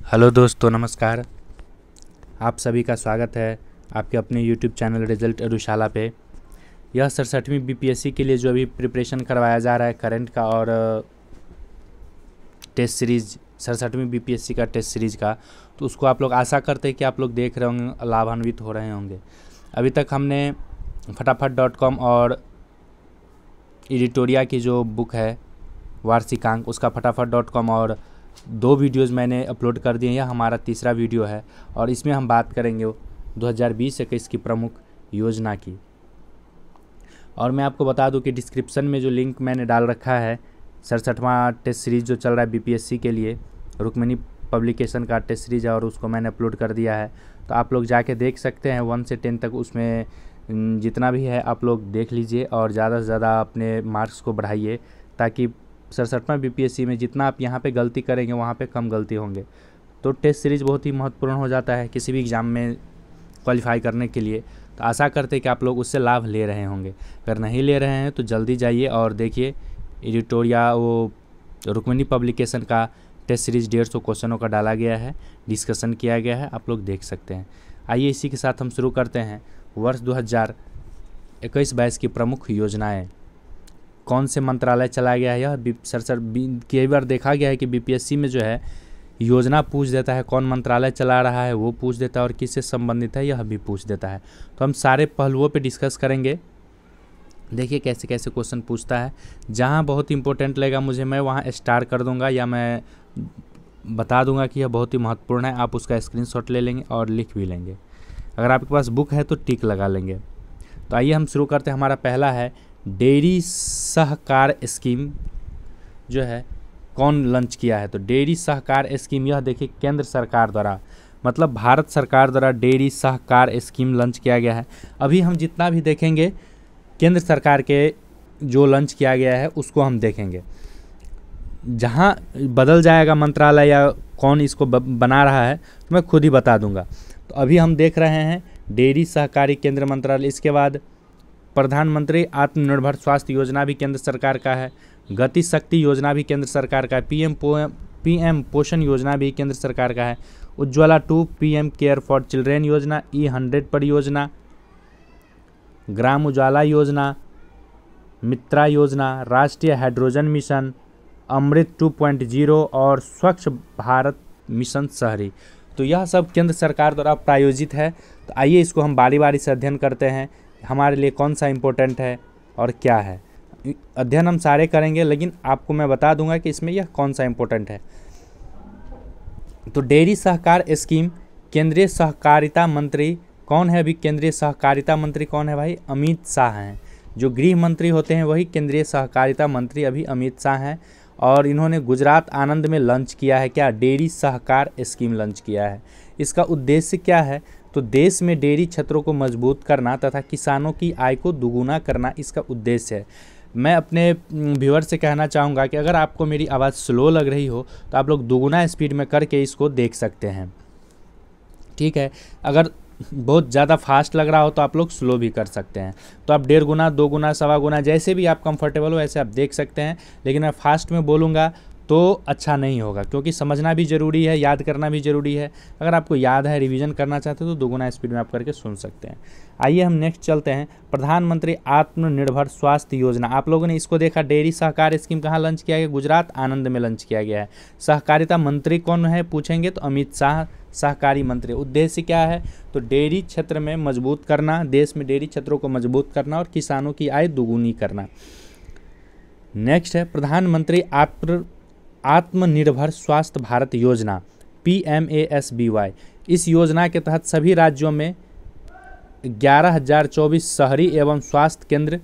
Hello दोस्तों, नमस्कार। आप सभी का स्वागत है आपके अपने यूट्यूब चैनल रिजल्ट एडुशाला पे। यह 67वीं बीपीएससी के लिए जो अभी प्रिपरेशन करवाया जा रहा है करंट का और टेस्ट सीरीज़ 67वीं बीपीएससी का टेस्ट सीरीज़ का, तो उसको आप लोग आशा करते हैं कि आप लोग देख रहे होंगे, लाभान्वित हो रहे होंगे। अभी तक हमने फटाफट.com और एडिटोरिया की जो बुक है वार्षिकांक, उसका फटाफट.com और 2 वीडियोज़ मैंने अपलोड कर दिए। यह हमारा तीसरा वीडियो है और इसमें हम बात करेंगे 2020-21 की प्रमुख योजना की। और मैं आपको बता दूं कि डिस्क्रिप्शन में जो लिंक मैंने डाल रखा है 67वां टेस्ट सीरीज़ जो चल रहा है बीपीएससी के लिए, रुक्मिणी पब्लिकेशन का टेस्ट सीरीज़ है और उसको मैंने अपलोड कर दिया है। तो आप लोग जाके देख सकते हैं 1 से 10 तक, उसमें जितना भी है आप लोग देख लीजिए और ज़्यादा से ज़्यादा अपने मार्क्स को बढ़ाइए, ताकि 67वां बीपीएससी में जितना आप यहाँ पे गलती करेंगे वहाँ पे कम गलती होंगे। तो टेस्ट सीरीज़ बहुत ही महत्वपूर्ण हो जाता है किसी भी एग्ज़ाम में क्वालिफाई करने के लिए। तो आशा करते हैं कि आप लोग उससे लाभ ले रहे होंगे। अगर नहीं ले रहे हैं तो जल्दी जाइए और देखिए एडिटोरिया वो रुक्मिणी पब्लिकेशन का टेस्ट सीरीज़ 150 क्वेश्चनों का डाला गया है, डिस्कशन किया गया है, आप लोग देख सकते हैं। आइए इसी के साथ हम शुरू करते हैं। वर्ष 2021-22 की प्रमुख योजनाएं। कौन से मंत्रालय चलाया गया है, यह कई बार देखा गया है कि बीपीएससी में जो है योजना पूछ देता है, कौन मंत्रालय चला रहा है वो पूछ देता है, और किससे संबंधित है यह भी पूछ देता है। तो हम सारे पहलुओं पे डिस्कस करेंगे। देखिए कैसे कैसे क्वेश्चन पूछता है। जहाँ बहुत इंपॉर्टेंट लगेगा मुझे, मैं वहाँ स्टार कर दूंगा या मैं बता दूंगा कि यह बहुत ही महत्वपूर्ण है। आप उसका स्क्रीनशॉट ले लेंगे और लिख भी लेंगे। अगर आपके पास बुक है तो टिक लगा लेंगे। तो आइए हम शुरू करते हैं। हमारा पहला है डेयरी सहकार स्कीम जो है कौन लॉन्च किया है। तो डेयरी सहकार स्कीम, यह देखिए केंद्र सरकार द्वारा, मतलब भारत सरकार द्वारा डेयरी सहकार स्कीम लॉन्च किया गया है। अभी हम जितना भी देखेंगे केंद्र सरकार के जो लॉन्च किया गया है उसको हम देखेंगे। जहाँ बदल जाएगा मंत्रालय या कौन इसको बना रहा है तो मैं खुद ही बता दूंगा। तो अभी हम देख रहे हैं डेयरी सहकारी केंद्र मंत्रालय। इसके बाद प्रधानमंत्री आत्मनिर्भर स्वास्थ्य योजना भी केंद्र सरकार का है। गति शक्ति योजना भी केंद्र सरकार का है। पीएम पोषण योजना भी केंद्र सरकार का है। Ujjwala 2, PM care for children योजना, E100 परियोजना, ग्राम उजाला योजना, मित्रा योजना, राष्ट्रीय हाइड्रोजन मिशन, अमृत 2.0 और स्वच्छ भारत मिशन शहरी। तो यह सब केंद्र सरकार द्वारा प्रायोजित है। तो आइए इसको हम बारी बारी से अध्ययन करते हैं, हमारे लिए कौन सा इम्पोर्टेंट है और क्या है। अध्ययन हम सारे करेंगे, लेकिन आपको मैं बता दूंगा कि इसमें यह कौन सा इम्पोर्टेंट है। तो डेयरी सहकार स्कीम, केंद्रीय सहकारिता मंत्री कौन है? अभी केंद्रीय सहकारिता मंत्री कौन है भाई? अमित शाह हैं। जो गृह मंत्री होते हैं वही केंद्रीय सहकारिता मंत्री अभी अमित शाह हैं। और इन्होंने गुजरात आनंद में लॉन्च किया है क्या? डेयरी सहकार स्कीम लॉन्च किया है। इसका उद्देश्य क्या है? तो देश में डेयरी क्षेत्रों को मजबूत करना तथा किसानों की आय को दुगुना करना इसका उद्देश्य है। मैं अपने व्यूअर से कहना चाहूँगा कि अगर आपको मेरी आवाज़ स्लो लग रही हो तो आप लोग दुगुना स्पीड में करके इसको देख सकते हैं, ठीक है। अगर बहुत ज़्यादा फास्ट लग रहा हो तो आप लोग स्लो भी कर सकते हैं। तो आप 1.5 गुना, 2 गुना, 1.25 गुना, जैसे भी आप कंफर्टेबल हो ऐसे आप देख सकते हैं। लेकिन मैं फास्ट में बोलूँगा तो अच्छा नहीं होगा, क्योंकि समझना भी ज़रूरी है, याद करना भी ज़रूरी है। अगर आपको याद है, रिवीजन करना चाहते हो तो 2 गुना स्पीड में आप करके सुन सकते हैं। आइए हम नेक्स्ट चलते हैं। प्रधानमंत्री आत्मनिर्भर स्वास्थ्य योजना, आप लोगों ने इसको देखा। डेयरी सहकार स्कीम कहाँ लॉन्च किया गया? गुजरात आनंद में लॉन्च किया गया है। सहकारिता मंत्री कौन है पूछेंगे तो अमित शाह सहकारी मंत्री। उद्देश्य क्या है? तो डेयरी क्षेत्र में मजबूत करना, देश में डेयरी क्षेत्रों को मजबूत करना और किसानों की आय दुगुनी करना। नेक्स्ट है प्रधानमंत्री आत्मनिर्भर स्वास्थ्य भारत योजना, PMASBY। इस योजना के तहत सभी राज्यों में 11,024 शहरी एवं स्वास्थ्य केंद्र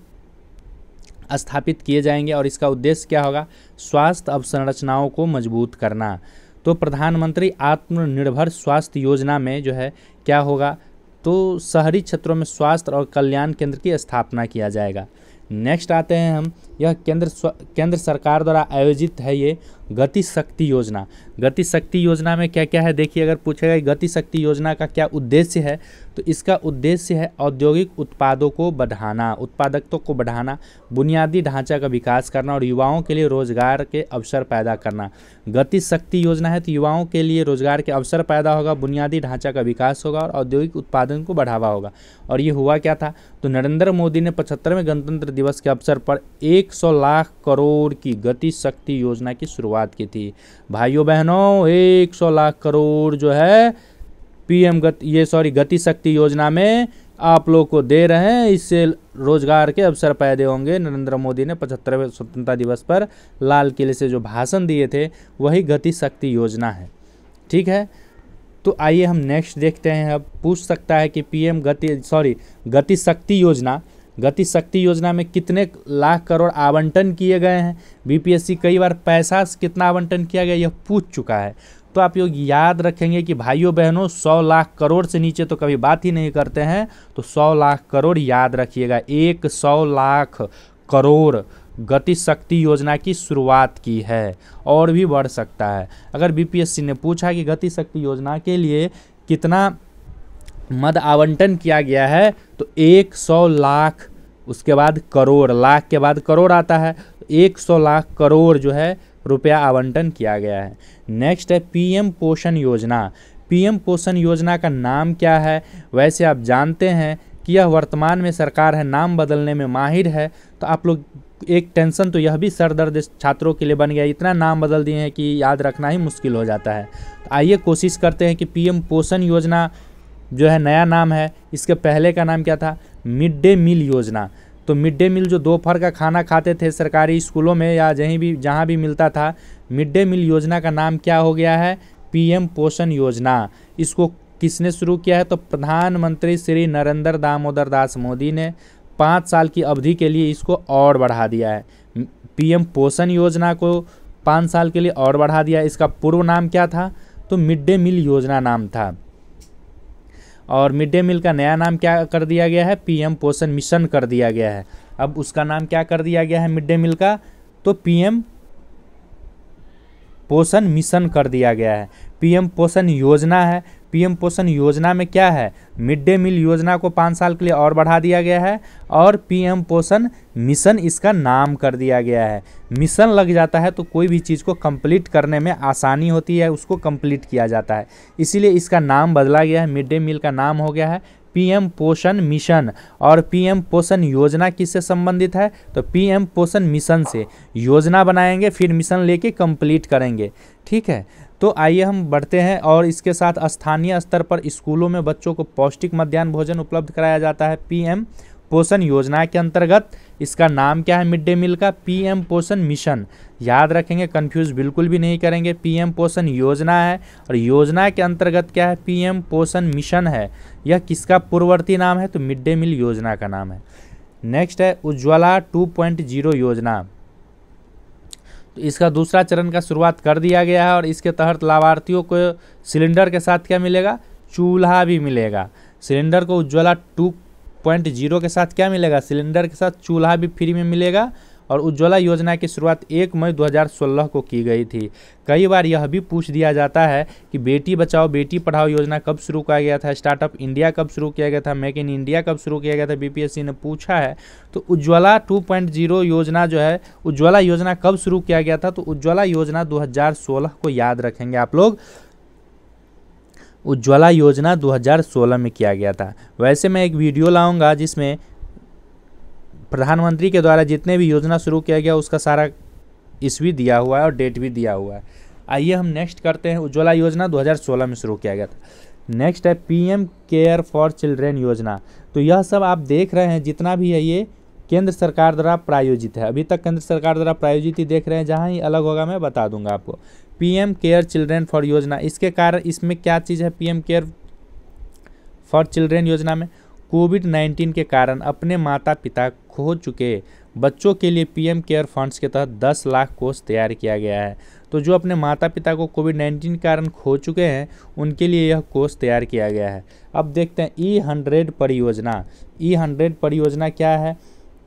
स्थापित किए जाएंगे। और इसका उद्देश्य क्या होगा? स्वास्थ्य अवसंरचनाओं को मजबूत करना। तो प्रधानमंत्री आत्मनिर्भर स्वास्थ्य योजना में जो है क्या होगा? तो शहरी क्षेत्रों में स्वास्थ्य और कल्याण केंद्र की स्थापना किया जाएगा। नेक्स्ट आते हैं हम यह केंद्र सरकार द्वारा आयोजित है ये गति शक्ति योजना। गति शक्ति योजना में क्या क्या है देखिए, अगर पूछेगा गति शक्ति योजना का क्या उद्देश्य है, तो इसका उद्देश्य है औद्योगिक उत्पादों को बढ़ाना, उत्पादकता को बढ़ाना, बुनियादी ढांचा का विकास करना और युवाओं के लिए रोजगार के अवसर पैदा करना। गति शक्ति योजना है तो युवाओं के लिए रोजगार के अवसर पैदा होगा, बुनियादी ढांचा का विकास होगा और औद्योगिक उत्पादन को बढ़ावा होगा। और ये हुआ क्या था, तो नरेंद्र मोदी ने 75वें गणतंत्र दिवस के अवसर पर 100 लाख करोड़ की गति शक्ति योजना की शुरुआत की थी। भाइयों बहनों, 100 लाख करोड़ जो है गति शक्ति योजना में आप लोग को दे रहे हैं, इससे रोजगार के अवसर पैदा होंगे। नरेंद्र मोदी ने 75वें स्वतंत्रता दिवस पर लाल किले से जो भाषण दिए थे वही गति शक्ति योजना है। ठीक है, तो आइए हम नेक्स्ट देखते हैं। अब पूछ सकता है कि गति शक्ति योजना में कितने लाख करोड़ आवंटन किए गए हैं। बीपीएससी कई बार पैसा कितना आवंटन किया गया यह पूछ चुका है, तो आप लोग याद रखेंगे कि भाइयों बहनों 100 लाख करोड़ से नीचे तो कभी बात ही नहीं करते हैं, तो 100 लाख करोड़ याद रखिएगा। 100 लाख करोड़ गति शक्ति योजना की शुरुआत की है, और भी बढ़ सकता है। अगर बीपीएससी ने पूछा कि गति शक्ति योजना के लिए कितना मद आवंटन किया गया है, तो 100 लाख, उसके बाद करोड़, लाख के बाद करोड़ आता है, 100 लाख करोड़ जो है रुपया आवंटन किया गया है। नेक्स्ट है पीएम पोषण योजना। पीएम पोषण योजना का नाम क्या है? वैसे आप जानते हैं कि यह वर्तमान में सरकार है नाम बदलने में माहिर है, तो आप लोग एक टेंशन तो यह भी सरदर्द छात्रों के लिए बन गया, इतना नाम बदल दिए हैं कि याद रखना ही मुश्किल हो जाता है। तो आइए कोशिश करते हैं कि पीएम पोषण योजना जो है नया नाम है, इसके पहले का नाम क्या था? मिड डे मील योजना। तो मिड डे मील जो दोपहर का खाना खाते थे सरकारी स्कूलों में या जहाँ भी मिलता था, मिड डे मील योजना का नाम क्या हो गया है? पीएम पोषण योजना। इसको किसने शुरू किया है? तो प्रधानमंत्री श्री नरेंद्र दामोदर दास मोदी ने 5 साल की अवधि के लिए इसको और बढ़ा दिया है। पीएम पोषण योजना को 5 साल के लिए और बढ़ा दिया। इसका पूर्व नाम क्या था? तो मिड डे मील योजना नाम था, और मिड डे मील का नया नाम क्या कर दिया गया है? पीएम पोषण मिशन कर दिया गया है। अब उसका नाम क्या कर दिया गया है मिड डे मील का? तो पीएम पोषण मिशन कर दिया गया है। पीएम पोषण योजना है। पीएम पोषण योजना में क्या है? मिड डे मील योजना को 5 साल के लिए और बढ़ा दिया गया है, और पीएम पोषण मिशन इसका नाम कर दिया गया है। मिशन लग जाता है तो कोई भी चीज़ को कंप्लीट करने में आसानी होती है, उसको कंप्लीट किया जाता है, इसीलिए इसका नाम बदला गया है। मिड डे मील का नाम हो गया है पीएम पोषण मिशन। और पीएम पोषण योजना किससे संबंधित है? तो पीएम पोषण मिशन से। योजना बनाएंगे फिर मिशन लेके कंप्लीट करेंगे। ठीक है, तो आइए हम बढ़ते हैं। और इसके साथ स्थानीय स्तर पर स्कूलों में बच्चों को पौष्टिक मध्याह्न भोजन उपलब्ध कराया जाता है पीएम पोषण योजना के अंतर्गत। इसका नाम क्या है मिड डे मील का? पीएम पोषण मिशन। याद रखेंगे, कंफ्यूज बिल्कुल भी नहीं करेंगे। पीएम पोषण योजना है और योजना के अंतर्गत क्या है? पीएम पोषण मिशन है। यह किसका पूर्ववर्ती नाम है? तो मिड डे मील योजना का नाम है। नेक्स्ट है उज्ज्वला 2.0 योजना। तो इसका दूसरा चरण का शुरुआत कर दिया गया है, और इसके तहत लाभार्थियों को सिलेंडर के साथ क्या मिलेगा? चूल्हा भी मिलेगा। सिलेंडर को उज्ज्वला 2.0 के साथ क्या मिलेगा? सिलेंडर के साथ चूल्हा भी फ्री में मिलेगा। और उज्ज्वला योजना की शुरुआत 1 मई 2016 को की गई थी। कई बार यह भी पूछ दिया जाता है कि बेटी बचाओ बेटी पढ़ाओ योजना कब शुरू किया गया था? स्टार्टअप इंडिया कब शुरू किया गया था? मेक इन इंडिया कब शुरू किया गया था? बीपीएससी ने पूछा है। तो उज्ज्वला 2.0 योजना जो है, उज्ज्वला योजना कब शुरू किया गया था? तो उज्ज्वला योजना 2016 को याद रखेंगे आप लोग। उज्ज्वला योजना 2016 में किया गया था। वैसे मैं एक वीडियो लाऊंगा जिसमें प्रधानमंत्री के द्वारा जितने भी योजना शुरू किया गया उसका सारा ईस्वी दिया हुआ है और डेट भी दिया हुआ है। आइए हम नेक्स्ट करते हैं। उज्ज्वला योजना 2016 में शुरू किया गया था। नेक्स्ट है पीएम केयर फॉर चिल्ड्रेन योजना। तो यह सब आप देख रहे हैं जितना भी है ये केंद्र सरकार द्वारा प्रायोजित है। अभी तक केंद्र सरकार द्वारा प्रायोजित ही देख रहे हैं, जहाँ ही अलग होगा मैं बता दूंगा आपको। पीएम केयर चिल्ड्रेन फॉर योजना, इसके कारण इसमें क्या चीज़ है? पीएम केयर फॉर चिल्ड्रेन योजना में कोविड-19 के कारण अपने माता पिता खो चुके बच्चों के लिए पीएम केयर फंड्स के तहत 10 लाख कोष तैयार किया गया है। तो जो अपने माता पिता को कोविड-19 के कारण खो चुके हैं उनके लिए यह कोष तैयार किया गया है। अब देखते हैं E100 परियोजना। E100 परियोजना क्या है?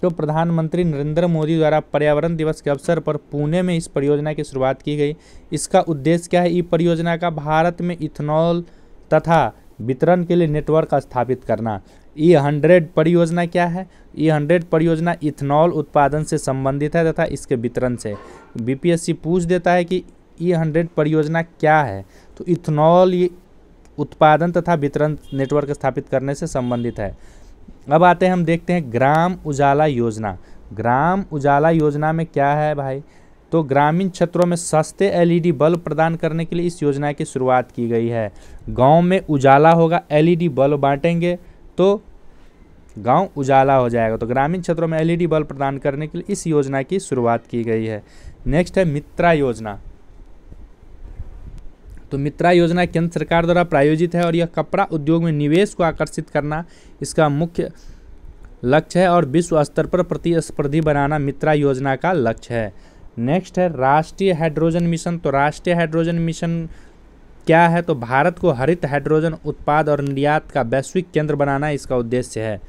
तो प्रधानमंत्री नरेंद्र मोदी द्वारा पर्यावरण दिवस के अवसर पर पुणे में इस परियोजना की शुरुआत की गई। इसका उद्देश्य क्या है? ई परियोजना का भारत में इथेनॉल तथा वितरण के लिए नेटवर्क स्थापित करना। E100 परियोजना क्या है? E100 परियोजना इथेनॉल उत्पादन से संबंधित है तथा इसके वितरण से। बीपीएससी पूछ देता है कि E100 परियोजना क्या है, तो इथेनॉल उत्पादन तथा वितरण नेटवर्क स्थापित करने से संबंधित है। अब आते हैं, हम देखते हैं ग्राम उजाला योजना। ग्राम उजाला योजना में क्या है भाई? तो ग्रामीण क्षेत्रों में सस्ते एलईडी बल्ब प्रदान करने के लिए इस योजना की शुरुआत की गई है। गांव में उजाला होगा, एलईडी बल्ब बांटेंगे तो गांव उजाला हो जाएगा। तो ग्रामीण क्षेत्रों में एलईडी बल्ब प्रदान करने के लिए इस योजना की शुरुआत की गई है। नेक्स्ट है मित्रा योजना। तो मित्रा योजना केंद्र सरकार द्वारा प्रायोजित है और यह कपड़ा उद्योग में निवेश को आकर्षित करना इसका मुख्य लक्ष्य है और विश्व स्तर पर प्रतिस्पर्धी बनाना मित्रा योजना का लक्ष्य है। नेक्स्ट है राष्ट्रीय हाइड्रोजन मिशन। तो राष्ट्रीय हाइड्रोजन मिशन क्या है? तो भारत को हरित हाइड्रोजन उत्पाद और निर्यात का वैश्विक केंद्र बनाना इसका उद्देश्य है।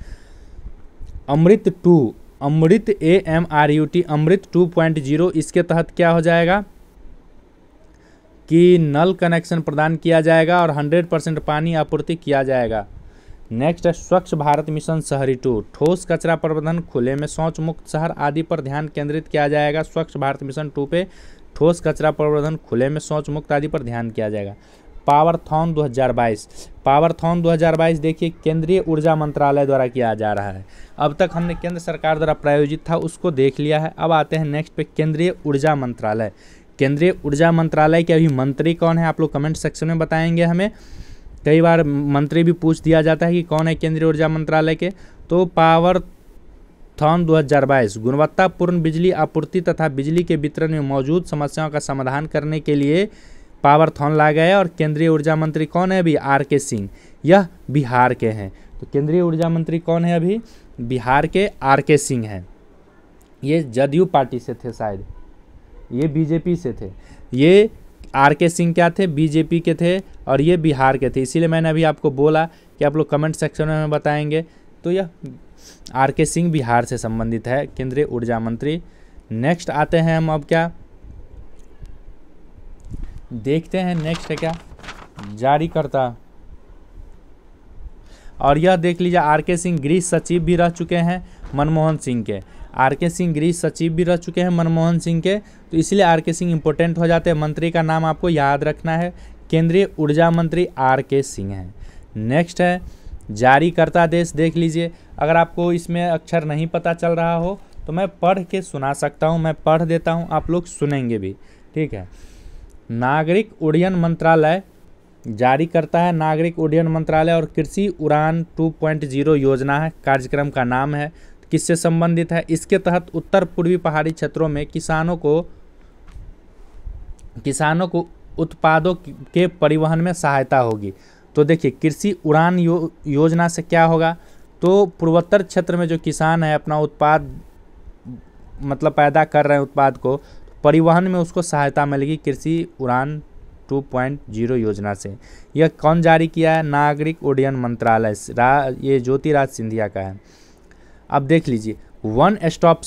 अमृत AMRUT अमृत 2.0 इसके तहत क्या हो जाएगा कि नल कनेक्शन प्रदान किया जाएगा और 100% पानी आपूर्ति किया जाएगा। नेक्स्ट है स्वच्छ भारत मिशन शहरी 2। ठोस कचरा प्रबंधन, खुले में शौच मुक्त शहर आदि पर ध्यान केंद्रित किया जाएगा। स्वच्छ भारत मिशन 2 पे ठोस कचरा प्रबंधन, खुले में शौच मुक्त आदि पर ध्यान किया जाएगा। पावरथॉन 2022। पावरथॉन 2022 देखिए केंद्रीय ऊर्जा मंत्रालय द्वारा किया जा रहा है। अब तक हमने केंद्र सरकार द्वारा प्रायोजित था उसको देख लिया है। अब आते हैं नेक्स्ट पे केंद्रीय ऊर्जा मंत्रालय। केंद्रीय ऊर्जा मंत्रालय के अभी मंत्री कौन है? आप लोग कमेंट सेक्शन में बताएंगे हमें। कई बार मंत्री भी पूछ दिया जाता है कि कौन है केंद्रीय ऊर्जा मंत्रालय के। तो पावरथॉन 2022 गुणवत्तापूर्ण बिजली आपूर्ति तथा बिजली के वितरण में मौजूद समस्याओं का समाधान करने के लिए पावरथॉन लाया गया है। और केंद्रीय ऊर्जा मंत्री कौन है अभी? RK सिंह। यह बिहार के हैं। तो केंद्रीय ऊर्जा मंत्री कौन है अभी? बिहार के RK सिंह हैं। ये जदयू पार्टी से थे, शायद ये बीजेपी से थे। ये RK सिंह क्या थे? बीजेपी के थे और ये बिहार के थे। इसीलिए मैंने अभी आपको बोला कि आप लोग कमेंट सेक्शन में हमें बताएंगे। तो यह RK सिंह बिहार से संबंधित है, केंद्रीय ऊर्जा मंत्री। नेक्स्ट आते हैं हम, अब क्या देखते हैं? नेक्स्ट है क्या? जारीकर्ता। और यह देख लीजिए RK सिंह गृह सचिव भी रह चुके हैं मनमोहन सिंह के। RK सिंह गृह सचिव भी रह चुके हैं मनमोहन सिंह के, तो इसलिए RK सिंह इंपॉर्टेंट हो जाते हैं। मंत्री का नाम आपको याद रखना है, केंद्रीय ऊर्जा मंत्री RK सिंह हैं। नेक्स्ट है जारीकर्ता देश। देख लीजिए, अगर आपको इसमें अक्षर नहीं पता चल रहा हो तो मैं पढ़ के सुना सकता हूँ, मैं पढ़ देता हूँ, आप लोग सुनेंगे भी, ठीक है। नागरिक उड्डयन मंत्रालय जारी करता है, नागरिक उड्डयन मंत्रालय। और कृषि उड़ान 2.0 योजना है, कार्यक्रम का नाम है। किससे संबंधित है? इसके तहत उत्तर पूर्वी पहाड़ी क्षेत्रों में किसानों को उत्पादों के परिवहन में सहायता होगी। तो देखिए कृषि उड़ान योजना से क्या होगा? तो पूर्वोत्तर क्षेत्र में जो किसान है अपना उत्पाद मतलब पैदा कर रहे हैं उत्पाद को, परिवहन में उसको सहायता मिलेगी कृषि उड़ान 2.0 योजना से। यह कौन जारी किया है? नागरिक उड्डयन मंत्रालय, ये ज्योतिराज सिंधिया का है। अब देख लीजिए वन स्टॉप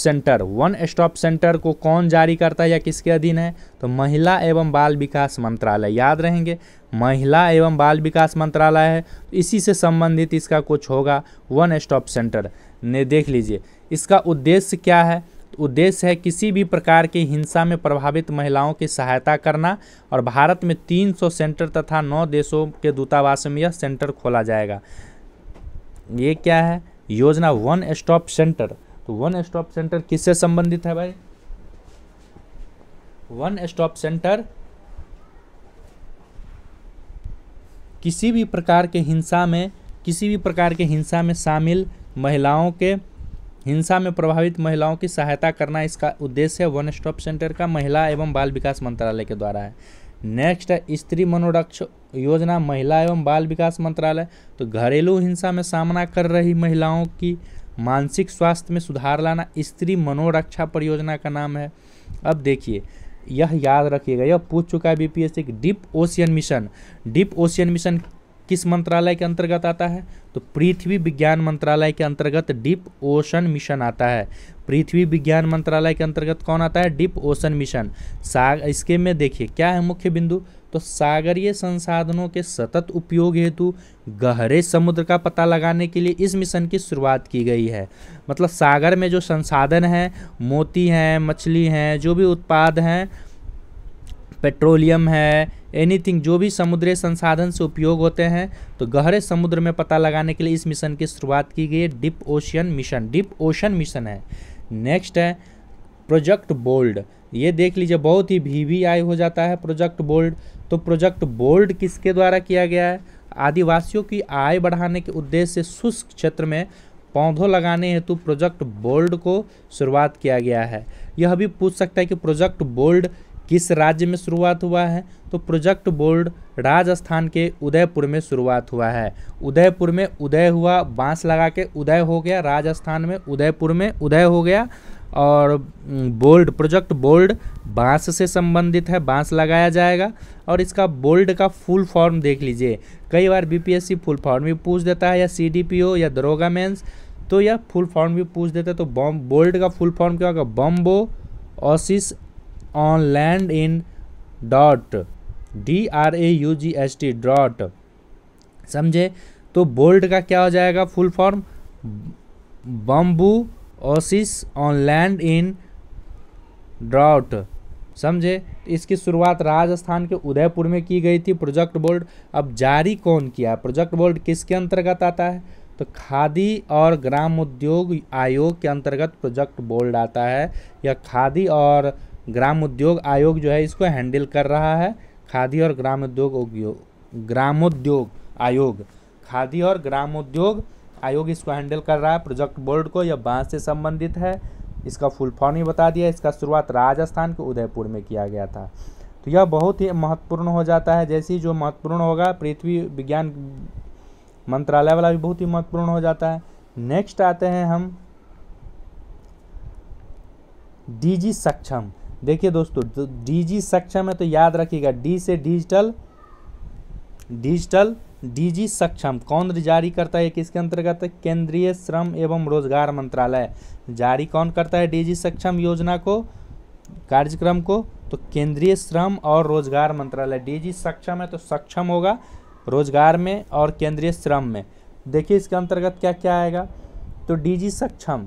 सेंटर को कौन जारी करता है या किसके अधीन है? तो महिला एवं बाल विकास मंत्रालय। याद रहेंगे, महिला एवं बाल विकास मंत्रालय है, तो इसी से संबंधित इसका कुछ होगा, वन स्टॉप सेंटर ने। देख लीजिए इसका उद्देश्य क्या है? उद्देश्य है किसी भी प्रकार की हिंसा में प्रभावित महिलाओं की सहायता करना। और भारत में 300 सेंटर तथा 9 देशों के दूतावासों में यह सेंटर खोला जाएगा। ये क्या है? योजना वन स्टॉप सेंटर। तो वन स्टॉप सेंटर किससे संबंधित है भाई? वन स्टॉप सेंटर किसी भी प्रकार के हिंसा में शामिल महिलाओं के, हिंसा में प्रभावित महिलाओं की सहायता करना इसका उद्देश्य है वन स्टॉप सेंटर का, महिला एवं बाल विकास मंत्रालय के द्वारा है। नेक्स्ट है स्त्री मनोरक्षा योजना, महिला एवं बाल विकास मंत्रालय। तो घरेलू हिंसा में सामना कर रही महिलाओं की मानसिक स्वास्थ्य में सुधार लाना स्त्री मनोरक्षा परियोजना का नाम है। अब देखिए यह याद रखिएगा, यह पूछ चुका है बीपीएससी। डीप ओशियन मिशन किस मंत्रालय के अंतर्गत आता है? तो पृथ्वी विज्ञान मंत्रालय के अंतर्गत डीप ओशन मिशन आता है। पृथ्वी विज्ञान मंत्रालय के अंतर्गत कौन आता है? Deep ocean mission. इसके में देखिए क्या है मुख्य बिंदु, तो सागरीय संसाधनों के सतत उपयोग हेतु गहरे समुद्र का पता लगाने के लिए इस मिशन की शुरुआत की गई है। मतलब सागर में जो संसाधन हैं, मोती हैं, मछली हैं, जो भी उत्पाद हैं, पेट्रोलियम है, एनीथिंग जो भी समुद्री संसाधन से उपयोग होते हैं, तो गहरे समुद्र में पता लगाने के लिए इस मिशन की शुरुआत की गई है। Deep ocean mission, deep ocean mission है। नेक्स्ट है प्रोजेक्ट बोल्ड। ये देख लीजिए बहुत ही VVI हो जाता है प्रोजेक्ट बोल्ड। तो प्रोजेक्ट बोल्ड किसके द्वारा किया गया है? आदिवासियों की आय बढ़ाने के उद्देश्य से शुष्क क्षेत्र में पौधों लगाने हेतु प्रोजेक्ट बोल्ड को शुरुआत किया गया है। यह भी पूछ सकता है कि प्रोजेक्ट बोल्ड किस राज्य में शुरुआत हुआ है? तो प्रोजेक्ट बोल्ड राजस्थान के उदयपुर में शुरुआत हुआ है। उदयपुर में उदय हुआ, बांस लगा के उदय हो गया, राजस्थान में उदयपुर में उदय हो गया। और बोल्ड, प्रोजेक्ट बोल्ड बांस से संबंधित है, बांस लगाया जाएगा। और इसका बोल्ड का फुल फॉर्म देख लीजिए, कई बार BPSC फुल फॉर्म भी पूछ देता है, या CDPO या दरोगा मेंस, तो यह फुल फॉर्म भी पूछ देता है। तो बोल्ड का फुल फॉर्म क्या होगा? Bamboo oasis on land in dot DRAUGST dot, समझे? तो बोल्ड का क्या हो जाएगा full form? Bamboo oasis on land in drought, समझे? इसकी शुरुआत राजस्थान के उदयपुर में की गई थी प्रोजेक्ट बोल्ड। अब जारी कौन किया? प्रोजेक्ट बोल्ड किसके अंतर्गत आता है? तो खादी और ग्राम उद्योग आयोग के अंतर्गत प्रोजेक्ट बोल्ड आता है। यह खादी और ग्राम उद्योग आयोग जो है इसको हैंडल कर रहा है। खादी और ग्रामोद्योग आयोग, खादी और ग्रामोद्योग आयोग इसको हैंडल कर रहा है प्रोजेक्ट बोर्ड को। यह बांस से संबंधित है। इसका फुल फॉर्म ही बता दिया। इसका शुरुआत राजस्थान के उदयपुर में किया गया था। तो यह बहुत ही महत्वपूर्ण हो जाता है। जैसे ही जो महत्वपूर्ण होगा, पृथ्वी विज्ञान मंत्रालय वाला भी बहुत ही महत्वपूर्ण हो जाता है। नेक्स्ट आते हैं हम DG सक्षम। देखिए दोस्तों, DG सक्षम है तो याद रखिएगा, डी से डिजिटल, DG सक्षम कौन जारी करता है? किसके अंतर्गत है? केंद्रीय श्रम एवं रोजगार मंत्रालय जारी कौन करता है DG सक्षम योजना को, कार्यक्रम को? तो केंद्रीय श्रम और रोजगार मंत्रालय। DG सक्षम है तो सक्षम होगा रोजगार में और केंद्रीय श्रम में। देखिए इसके अंतर्गत क्या क्या आएगा। तो DG सक्षम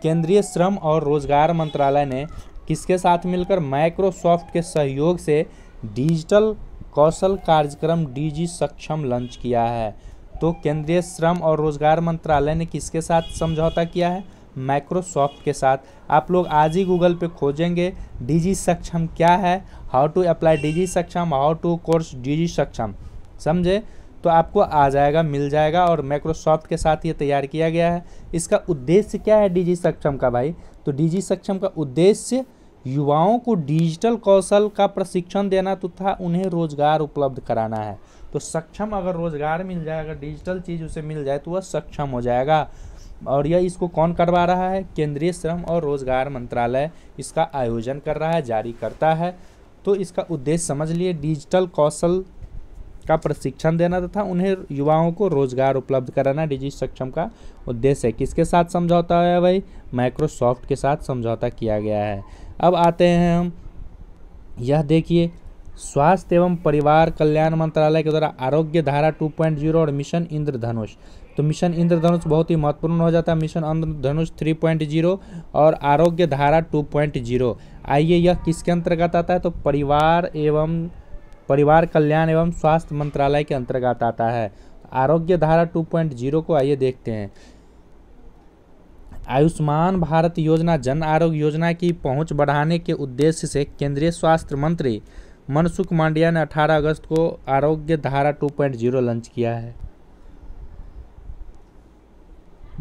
केंद्रीय श्रम और रोजगार मंत्रालय ने किसके साथ मिलकर? माइक्रोसॉफ्ट के सहयोग से डिजिटल कौशल कार्यक्रम DG सक्षम लॉन्च किया है। तो केंद्रीय श्रम और रोजगार मंत्रालय ने किसके साथ समझौता किया है? माइक्रोसॉफ्ट के साथ। आप लोग आज ही गूगल पे खोजेंगे DG सक्षम क्या है, हाउ टू अप्लाई DG सक्षम, हाउ टू कोर्स DG सक्षम, समझे? तो आपको आ जाएगा, मिल जाएगा। और माइक्रोसॉफ्ट के साथ ये तैयार किया गया है। इसका उद्देश्य क्या है DG सक्षम का भाई? तो DG सक्षम का उद्देश्य युवाओं को डिजिटल कौशल का प्रशिक्षण देना तथा उन्हें रोजगार उपलब्ध कराना है। तो सक्षम अगर रोजगार मिल जाएगा, डिजिटल चीज़ उसे मिल जाए तो वह सक्षम हो जाएगा। और यह इसको कौन करवा रहा है? केंद्रीय श्रम और रोजगार मंत्रालय इसका आयोजन कर रहा है, जारी करता है। तो इसका उद्देश्य समझ लिए, डिजिटल कौशल का प्रशिक्षण देना तथा उन्हें युवाओं को रोजगार उपलब्ध कराना DG सक्षम का उद्देश्य है। किसके साथ समझौता है भाई? माइक्रोसॉफ्ट के साथ समझौता किया गया है। अब आते हैं हम, यह देखिए स्वास्थ्य एवं परिवार कल्याण मंत्रालय के द्वारा आरोग्य धारा 2.0 और मिशन इंद्रधनुष। तो मिशन इंद्रधनुष बहुत ही महत्वपूर्ण हो जाता है। मिशन इंद्रधनुष 3.0 और आरोग्य धारा 2.0। आइए यह किसके अंतर्गत आता है? तो परिवार कल्याण एवं स्वास्थ्य मंत्रालय के अंतर्गत आता है। आरोग्य धारा 2.0 को आइए देखते हैं। आयुष्मान भारत योजना जन आरोग्य योजना की पहुंच बढ़ाने के उद्देश्य से केंद्रीय स्वास्थ्य मंत्री मनसुख मांडविया ने 18 अगस्त को आरोग्य धारा 2.0 लॉन्च किया है।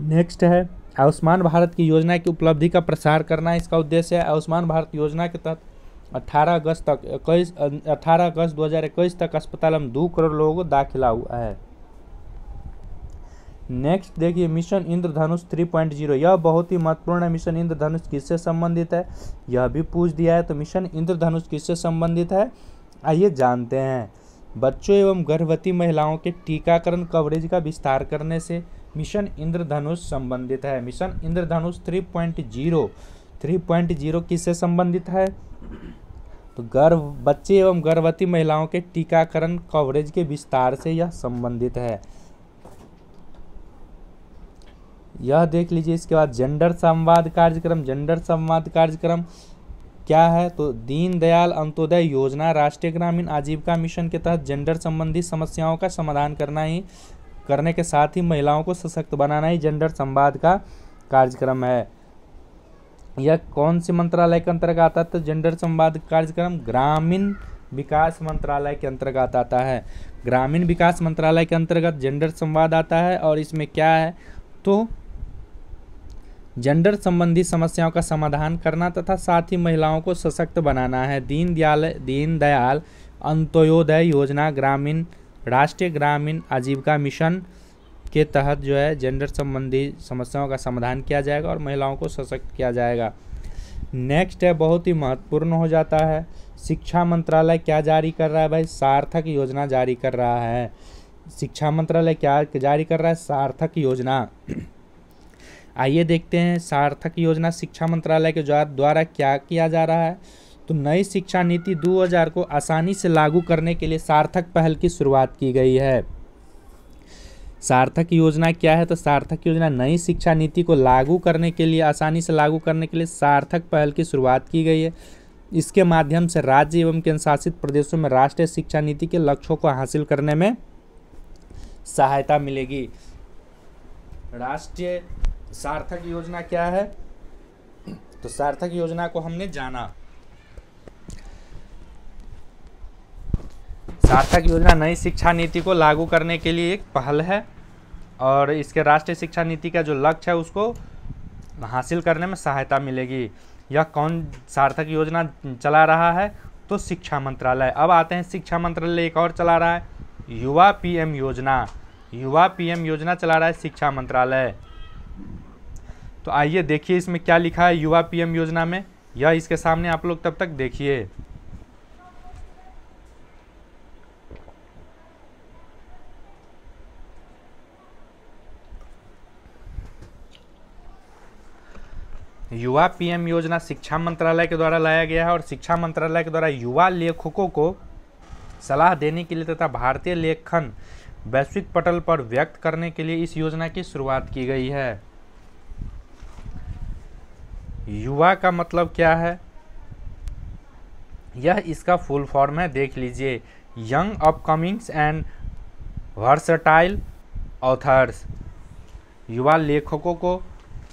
नेक्स्ट है आयुष्मान भारत की योजना की उपलब्धि का प्रसार करना इसका उद्देश्य है। आयुष्मान भारत योजना के तहत 18 अगस्त 2021 तक अस्पताल में 2 करोड़ लोगों को दाखिला हुआ है। नेक्स्ट देखिए मिशन इंद्रधनुष 3.0, यह बहुत ही महत्वपूर्ण है। मिशन इंद्रधनुष किससे संबंधित है यह भी पूछ दिया है। तो मिशन इंद्रधनुष किससे संबंधित है आइए जानते हैं। बच्चों एवं गर्भवती महिलाओं के टीकाकरण कवरेज का विस्तार करने से मिशन इंद्रधनुष संबंधित है। मिशन इंद्रधनुष 3.0 किससे संबंधित है? तो बच्चे एवं गर्भवती महिलाओं के टीकाकरण कवरेज के विस्तार से यह संबंधित है। यह देख लीजिए। इसके बाद जेंडर संवाद कार्यक्रम। जेंडर संवाद कार्यक्रम क्या है? तो दीनदयाल अंत्योदय योजना राष्ट्रीय ग्रामीण आजीविका मिशन के तहत जेंडर संबंधी समस्याओं का समाधान करने के साथ ही महिलाओं को सशक्त बनाना ही जेंडर संवाद का कार्यक्रम है। यह कौन से मंत्रालय के अंतर्गत आता है? तो जेंडर संवाद कार्यक्रम ग्रामीण विकास मंत्रालय के अंतर्गत आता है। ग्रामीण विकास मंत्रालय के अंतर्गत जेंडर संवाद आता है। और इसमें क्या है? तो जेंडर संबंधी समस्याओं का समाधान करना तथा साथ ही महिलाओं को सशक्त बनाना है। दीनदयाल अंत्योदय योजना राष्ट्रीय ग्रामीण आजीविका मिशन के तहत जो है जेंडर संबंधी समस्याओं का समाधान किया जाएगा और महिलाओं को सशक्त किया जाएगा। नेक्स्ट है, बहुत ही महत्वपूर्ण हो जाता है, शिक्षा मंत्रालय क्या जारी कर रहा है भाई? सार्थक योजना जारी कर रहा है। शिक्षा मंत्रालय क्या जारी कर रहा है? सार्थक योजना। आइए देखते हैं सार्थक योजना शिक्षा मंत्रालय के द्वारा क्या किया जा रहा है। तो नई शिक्षा नीति 2000 को आसानी से लागू करने के लिए सार्थक पहल की शुरुआत की गई है। सार्थक योजना क्या है? तो सार्थक योजना नई शिक्षा नीति को लागू करने के लिए, आसानी से लागू करने के लिए सार्थक पहल की शुरुआत की गई है। इसके माध्यम से राज्य एवं केंद्र शासित प्रदेशों में राष्ट्रीय शिक्षा नीति के लक्ष्यों को हासिल करने में सहायता मिलेगी। राष्ट्रीय सार्थक योजना क्या है? तो सार्थक योजना को हमने जाना। सार्थक योजना नई शिक्षा नीति को लागू करने के लिए एक पहल है और इसके राष्ट्रीय शिक्षा नीति का जो लक्ष्य है उसको हासिल करने में सहायता मिलेगी। यह कौन सार्थक योजना चला रहा है? तो शिक्षा मंत्रालय। अब आते हैं शिक्षा मंत्रालय एक और चला रहा है, युवा पीएम योजना। युवा पीएम योजना चला रहा है शिक्षा मंत्रालय। तो आइए देखिए इसमें क्या लिखा है युवा पीएम योजना में। यह इसके सामने आप लोग तब तक देखिए। युवा पीएम योजना शिक्षा मंत्रालय के द्वारा लाया गया है और शिक्षा मंत्रालय के द्वारा युवा लेखकों को सलाह देने के लिए तथा भारतीय लेखन वैश्विक पटल पर व्यक्त करने के लिए इस योजना की शुरुआत की गई है। युवा का मतलब क्या है? यह इसका फुल फॉर्म है, देख लीजिए, यंग अपकमिंग्स एंड वर्सटाइल ऑथर्स। युवा लेखकों को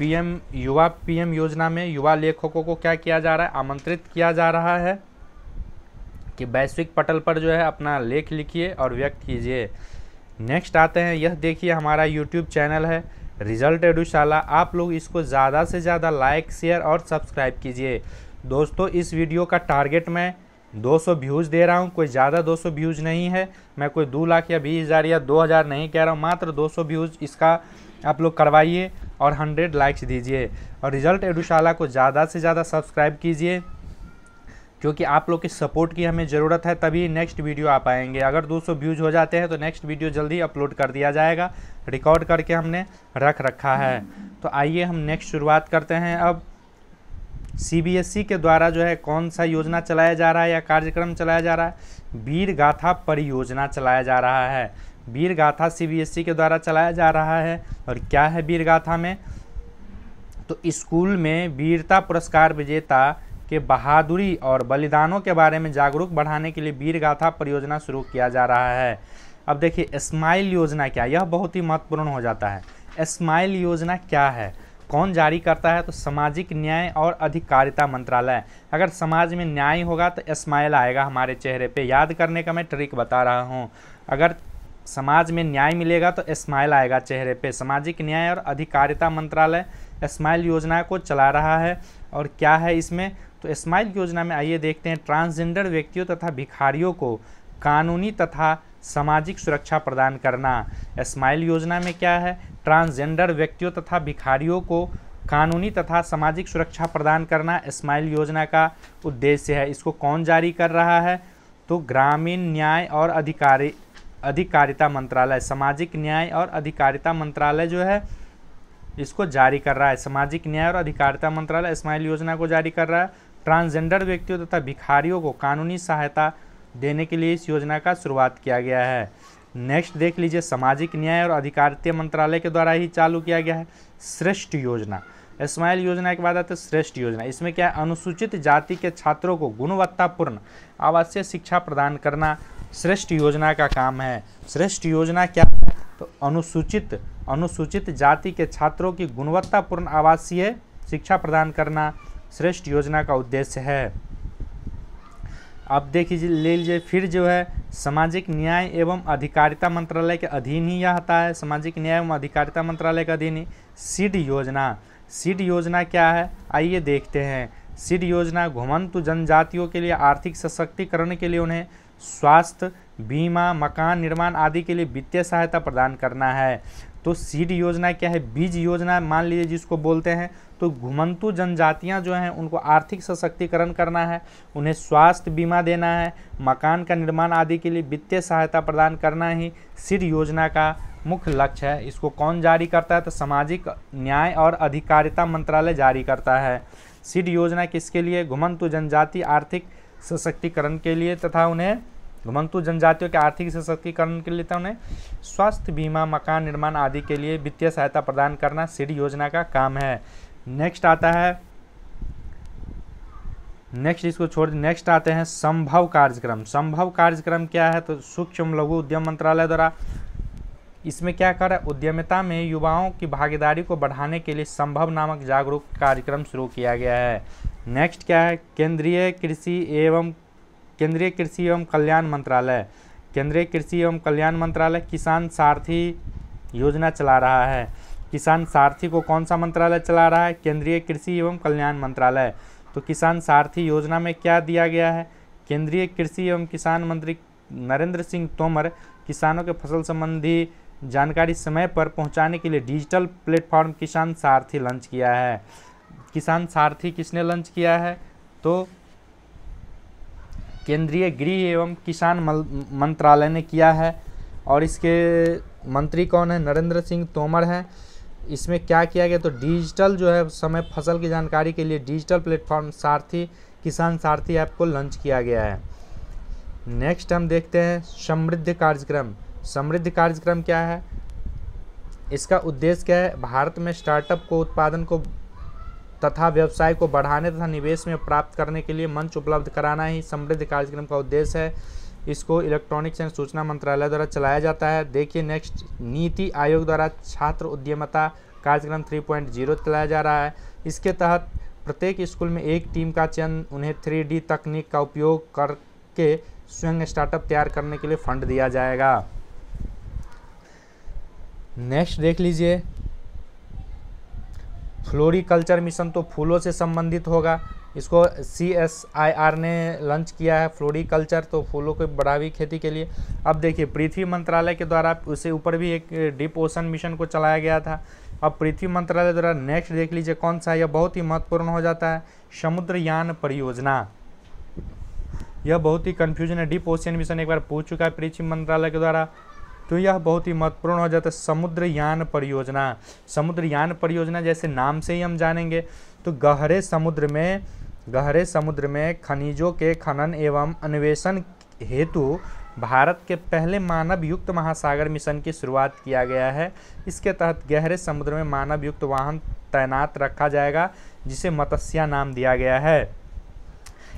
युवा पीएम योजना में युवा लेखकों को क्या किया जा रहा है? आमंत्रित किया जा रहा है कि वैश्विक पटल पर जो है अपना लेख लिखिए और व्यक्त कीजिए। नेक्स्ट आते हैं, यह देखिए हमारा यूट्यूब चैनल है रिजल्ट एडुशाला। आप लोग इसको ज़्यादा से ज़्यादा लाइक, शेयर और सब्सक्राइब कीजिए। दोस्तों इस वीडियो का टारगेट मैं 200 व्यूज़ दे रहा हूँ, कोई ज़्यादा 200 व्यूज़ नहीं है। मैं कोई 2 लाख या 20,000 या 2,000 नहीं कह रहा हूँ, मात्र 200 व्यूज़ इसका आप लोग करवाइए और 100 लाइक्स दीजिए। और रिजल्ट एडुशाला को ज़्यादा से ज़्यादा सब्सक्राइब कीजिए क्योंकि आप लोग की सपोर्ट की हमें ज़रूरत है, तभी नेक्स्ट वीडियो आ पाएंगे। अगर 200 व्यूज़ हो जाते हैं तो नेक्स्ट वीडियो जल्दी अपलोड कर दिया जाएगा, रिकॉर्ड करके हमने रख रखा है। तो आइए हम नेक्स्ट शुरुआत करते हैं। अब सीबीएसई के द्वारा जो है कौन सा योजना चलाया जा रहा है या कार्यक्रम चलाया जा रहा है? वीर गाथा परियोजना चलाया जा रहा है। वीर गाथा सीबीएसई के द्वारा चलाया जा रहा है। और क्या है वीर गाथा में? तो स्कूल में वीरता पुरस्कार विजेता के बहादुरी और बलिदानों के बारे में जागरूक बढ़ाने के लिए वीर गाथा परियोजना शुरू किया जा रहा है। अब देखिए स्माइल योजना क्या, यह बहुत ही महत्वपूर्ण हो जाता है। स्माइल योजना क्या है, कौन जारी करता है? तो सामाजिक न्याय और अधिकारिता मंत्रालय। अगर समाज में न्याय होगा तो स्माइल आएगा हमारे चेहरे पे। याद करने का मैं ट्रिक बता रहा हूँ, अगर समाज में न्याय मिलेगा तो स्माइल आएगा चेहरे पे। सामाजिक न्याय और अधिकारिता मंत्रालय स्माइल योजना को चला रहा है। और क्या है इसमें? तो स्माइल योजना में आइए देखते हैं, ट्रांसजेंडर व्यक्तियों तथा भिखारियों को कानूनी तथा सामाजिक सुरक्षा प्रदान करना। स्माइल योजना में क्या है? ट्रांसजेंडर व्यक्तियों तथा भिखारियों को कानूनी तथा सामाजिक सुरक्षा प्रदान करना स्माइल योजना का उद्देश्य है। इसको कौन जारी कर रहा है? तो ग्रामीण न्याय और अधिकारिता मंत्रालय, सामाजिक न्याय और अधिकारिता मंत्रालय जो है इसको जारी कर रहा है। सामाजिक न्याय और अधिकारिता मंत्रालय स्माइल योजना को जारी कर रहा है। ट्रांसजेंडर व्यक्तियों तथा भिखारियों को कानूनी सहायता देने के लिए इस योजना का शुरुआत किया गया है। नेक्स्ट देख लीजिए, सामाजिक न्याय और अधिकारिता मंत्रालय के द्वारा ही चालू किया गया है श्रेष्ठ योजना। स्माइल योजना के बाद आता है श्रेष्ठ योजना। इसमें क्या है, अनुसूचित जाति के छात्रों को गुणवत्तापूर्ण आवासीय शिक्षा प्रदान करना श्रेष्ठ योजना का काम है। श्रेष्ठ योजना क्या है, तो अनुसूचित जाति के छात्रों की गुणवत्तापूर्ण आवासीय शिक्षा प्रदान करना श्रेष्ठ योजना का उद्देश्य है। अब देखिए ले लीजिए, फिर जो है सामाजिक न्याय एवं अधिकारिता मंत्रालय के अधीन ही यह आता है। सामाजिक न्याय एवं अधिकारिता मंत्रालय के अधीन ही सीड योजना। सीड योजना क्या है, आइए देखते हैं। सीड योजना घुमंतु जनजातियों के लिए आर्थिक सशक्तिकरण के लिए उन्हें स्वास्थ्य बीमा, मकान निर्माण आदि के लिए वित्तीय सहायता प्रदान करना है। तो सीड योजना क्या है, बीज योजना मान लीजिए जिसको बोलते हैं। तो घुमंतु जनजातियां जो हैं उनको आर्थिक सशक्तिकरण करना है, उन्हें स्वास्थ्य बीमा देना है, मकान का निर्माण आदि के लिए वित्तीय सहायता प्रदान करना ही सीड योजना का मुख्य लक्ष्य है। इसको कौन जारी करता है, तो सामाजिक न्याय और अधिकारिता मंत्रालय जारी करता है। सीड योजना किसके लिए, घुमंतु जनजाति आर्थिक सशक्तिकरण के लिए तथा उन्हें घुमंतु जनजातियों के आर्थिक सशक्तिकरण के लिए उन्हें स्वास्थ्य बीमा, मकान निर्माण आदि के लिए वित्तीय सहायता प्रदान करना सीड योजना का काम है। नेक्स्ट आता है, नेक्स्ट इसको छोड़, नेक्स्ट आते हैं संभव कार्यक्रम। संभव कार्यक्रम क्या है, तो सूक्ष्म लघु उद्यम मंत्रालय द्वारा इसमें क्या कर रहा है, उद्यमिता में युवाओं की भागीदारी को बढ़ाने के लिए संभव नामक जागरूक कार्यक्रम शुरू किया गया है। नेक्स्ट क्या है, केंद्रीय कृषि एवं कल्याण मंत्रालय। केंद्रीय कृषि एवं कल्याण मंत्रालय किसान सारथी योजना चला रहा है। किसान सारथी को कौन सा मंत्रालय चला रहा है, केंद्रीय कृषि एवं कल्याण मंत्रालय। तो किसान सारथी योजना में क्या दिया गया है, केंद्रीय कृषि एवं किसान मंत्री नरेंद्र सिंह तोमर किसानों के फसल संबंधी जानकारी समय पर पहुंचाने के लिए डिजिटल प्लेटफॉर्म किसान सारथी लॉन्च किया है। किसान सारथी किसने लॉन्च किया है, तो केंद्रीय गृह एवं किसान मंत्रालय ने किया है और इसके मंत्री कौन है, नरेंद्र सिंह तोमर हैं। इसमें क्या किया गया, तो डिजिटल जो है समय फसल की जानकारी के लिए डिजिटल प्लेटफॉर्म सारथी किसान सारथी ऐप को लॉन्च किया गया है। नेक्स्ट हम देखते हैं समृद्धि कार्यक्रम। समृद्धि कार्यक्रम क्या है, इसका उद्देश्य क्या है, भारत में स्टार्टअप को उत्पादन को तथा व्यवसाय को बढ़ाने तथा निवेश में प्राप्त करने के लिए मंच उपलब्ध कराना ही समृद्धि कार्यक्रम का उद्देश्य है। इसको इलेक्ट्रॉनिक्स एंड सूचना मंत्रालय द्वारा चलाया जाता है। देखिए नेक्स्ट, नीति आयोग द्वारा छात्र उद्यमिता कार्यक्रम 3.0 चलाया जा रहा है। इसके तहत प्रत्येक स्कूल में एक टीम का चयन, उन्हें 3D तकनीक का उपयोग करके स्वयं स्टार्टअप तैयार करने के लिए फंड दिया जाएगा। नेक्स्ट देख लीजिए, फ्लोरिकल्चर मिशन, तो फूलों से संबंधित होगा। इसको CSIR ने लॉन्च किया है फ्लोरिकल्चर, तो फूलों को बढ़ावी खेती के लिए। अब देखिए पृथ्वी मंत्रालय के द्वारा उससे ऊपर भी एक डीप ओशन मिशन को चलाया गया था। अब पृथ्वी मंत्रालय द्वारा नेक्स्ट देख लीजिए कौन सा है, यह बहुत ही महत्वपूर्ण हो जाता है, समुद्रयान परियोजना। यह बहुत ही कन्फ्यूजन है, डीप ओशन मिशन एक बार पूछ चुका है पृथ्वी मंत्रालय के द्वारा, तो यह बहुत ही महत्वपूर्ण हो जाता है समुद्रयान परियोजना। समुद्रयान परियोजना जैसे नाम से ही हम जानेंगे, तो गहरे समुद्र में खनिजों के खनन एवं अन्वेषण हेतु भारत के पहले मानव युक्त महासागर मिशन की शुरुआत किया गया है। इसके तहत गहरे समुद्र में मानव युक्त वाहन तैनात रखा जाएगा, जिसे मत्स्या नाम दिया गया है।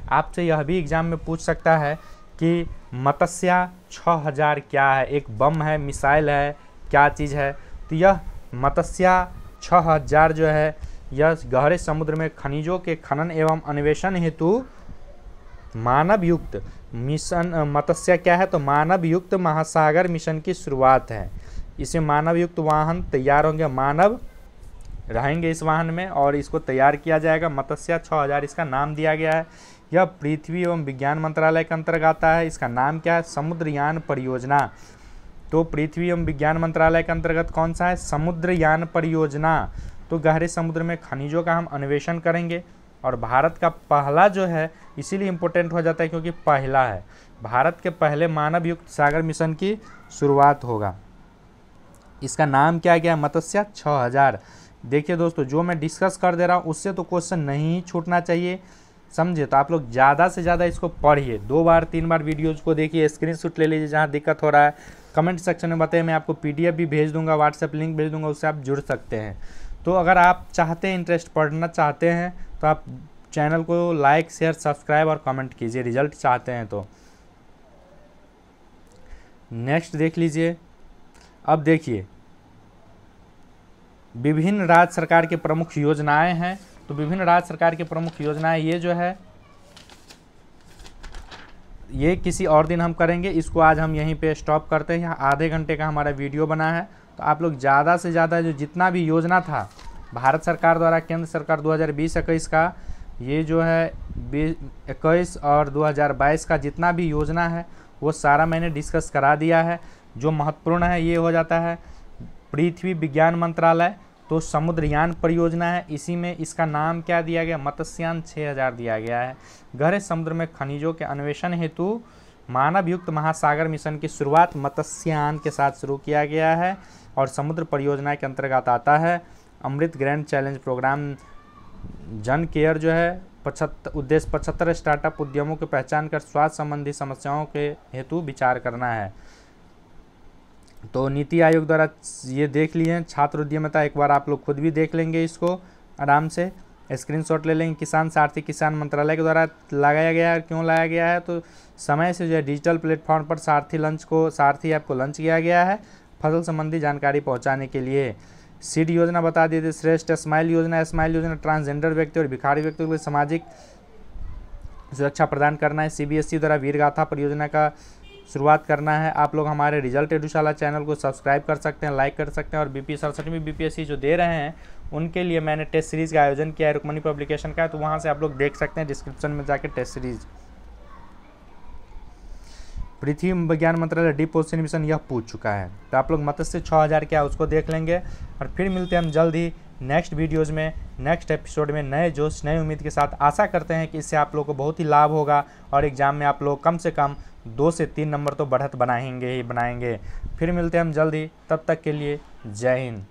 आपसे यह भी एग्जाम में पूछ सकता है कि मत्स्या 6000 क्या है, एक बम है, मिसाइल है, क्या चीज़ है, तो यह मत्स्या 6000 जो है यह गहरे समुद्र में खनिजों के खनन एवं अन्वेषण हेतु मानव युक्त मिशन, मत्स्या क्या है, तो मानव युक्त महासागर मिशन की शुरुआत है। इसमें मानव युक्त वाहन तैयार होंगे, मानव रहेंगे इस वाहन में और इसको तैयार किया जाएगा। मत्स्या 6000 इसका नाम दिया गया है। यह पृथ्वी एवं विज्ञान मंत्रालय के अंतर्गत आता है। इसका नाम क्या है, समुद्रयान परियोजना। तो पृथ्वी एवं विज्ञान मंत्रालय के अंतर्गत कौन सा है, समुद्रयान परियोजना। तो गहरे समुद्र में खनिजों का हम अन्वेषण करेंगे और भारत का पहला जो है इसीलिए इम्पोर्टेंट हो जाता है क्योंकि पहला है, भारत के पहले मानव युक्त सागर मिशन की शुरुआत होगा। इसका नाम क्या गया? मत्स्य 6000। देखिए दोस्तों, जो मैं डिस्कस कर दे रहा हूँ उससे तो क्वेश्चन नहीं छूटना चाहिए, समझे? तो आप लोग ज़्यादा से ज़्यादा इसको पढ़िए, 2 बार 3 बार वीडियोज़ को देखिए, स्क्रीनशॉट ले लीजिए जहाँ दिक्कत हो रहा है, कमेंट सेक्शन में बताइए, मैं आपको PDF भी भेज दूंगा, व्हाट्सएप लिंक भेज दूंगा, उससे आप जुड़ सकते हैं। तो अगर आप चाहते हैं, इंटरेस्ट पढ़ना चाहते हैं, तो आप चैनल को लाइक शेयर सब्सक्राइब और कमेंट कीजिए, रिजल्ट चाहते हैं तो। नेक्स्ट देख लीजिए। अब देखिए, विभिन्न राज्य सरकार के प्रमुख योजनाएं हैं। तो विभिन्न राज्य सरकार की प्रमुख योजनाएं ये जो है, ये किसी और दिन हम करेंगे, इसको आज हम यहीं पे स्टॉप करते हैं। यहाँ आधे घंटे का हमारा वीडियो बना है, तो आप लोग ज़्यादा से ज़्यादा जो जितना भी योजना था भारत सरकार द्वारा, केंद्र सरकार 2020-21 का, ये जो है 21 और 2022 का जितना भी योजना है वो सारा मैंने डिस्कस करा दिया है। जो महत्वपूर्ण है ये हो जाता है पृथ्वी विज्ञान मंत्रालय, तो समुद्रयान परियोजना है, इसी में इसका नाम क्या दिया गया? मत्स्ययान 6000 दिया गया है। गहरे समुद्र में खनिजों के अन्वेषण हेतु मानव युक्त महासागर मिशन की शुरुआत मत्स्ययान के साथ शुरू किया गया है और समुद्र परियोजना के अंतर्गत आता है। अमृत ग्रैंड चैलेंज प्रोग्राम जन केयर जो है उद्देश्य 75 स्टार्टअप उद्यमों की पहचान कर स्वास्थ्य संबंधी समस्याओं के हेतु विचार करना है। तो नीति आयोग द्वारा ये देख लिए, छात्र उद्यमिता एक बार आप लोग खुद भी देख लेंगे, इसको आराम से स्क्रीनशॉट ले लेंगे। किसान सारथी किसान मंत्रालय के द्वारा लगाया गया है। क्यों लाया गया है? तो समय से जो है डिजिटल प्लेटफॉर्म पर सारथी ऐप को लॉन्च किया गया है फसल संबंधी जानकारी पहुंचाने के लिए। सीड योजना बता दिए थे। श्रेष्ठ स्माइल योजना ट्रांसजेंडर व्यक्ति और भिखारी व्यक्तियों को सामाजिक सुरक्षा प्रदान करना है। CBSE द्वारा वीरगाथा परियोजना का शुरुआत करना है। आप लोग हमारे रिजल्ट एडुशाला चैनल को सब्सक्राइब कर सकते हैं, लाइक कर सकते हैं, और BP 67वीं BPSC जो दे रहे हैं उनके लिए मैंने टेस्ट सीरीज़ का आयोजन किया है, रुक्मणी पब्लिकेशन का है, तो वहाँ से आप लोग देख सकते हैं डिस्क्रिप्शन में जाके टेस्ट सीरीज़। पृथ्वी विज्ञान मंत्रालय डीप ओशन मिशन यह पूछ चुका है, तो आप लोग मत्स्य 6000 क्या उसको देख लेंगे। और फिर मिलते हैं हम जल्द ही नेक्स्ट वीडियोज़ में, नेक्स्ट एपिसोड में, नए जोश नई उम्मीद के साथ। आशा करते हैं कि इससे आप लोग को बहुत ही लाभ होगा और एग्ज़ाम में आप लोग कम से कम 2 से 3 नंबर तो बढ़त बनाएंगे ही बनाएंगे। फिर मिलते हैं हम जल्द ही, तब तक के लिए जय हिंद।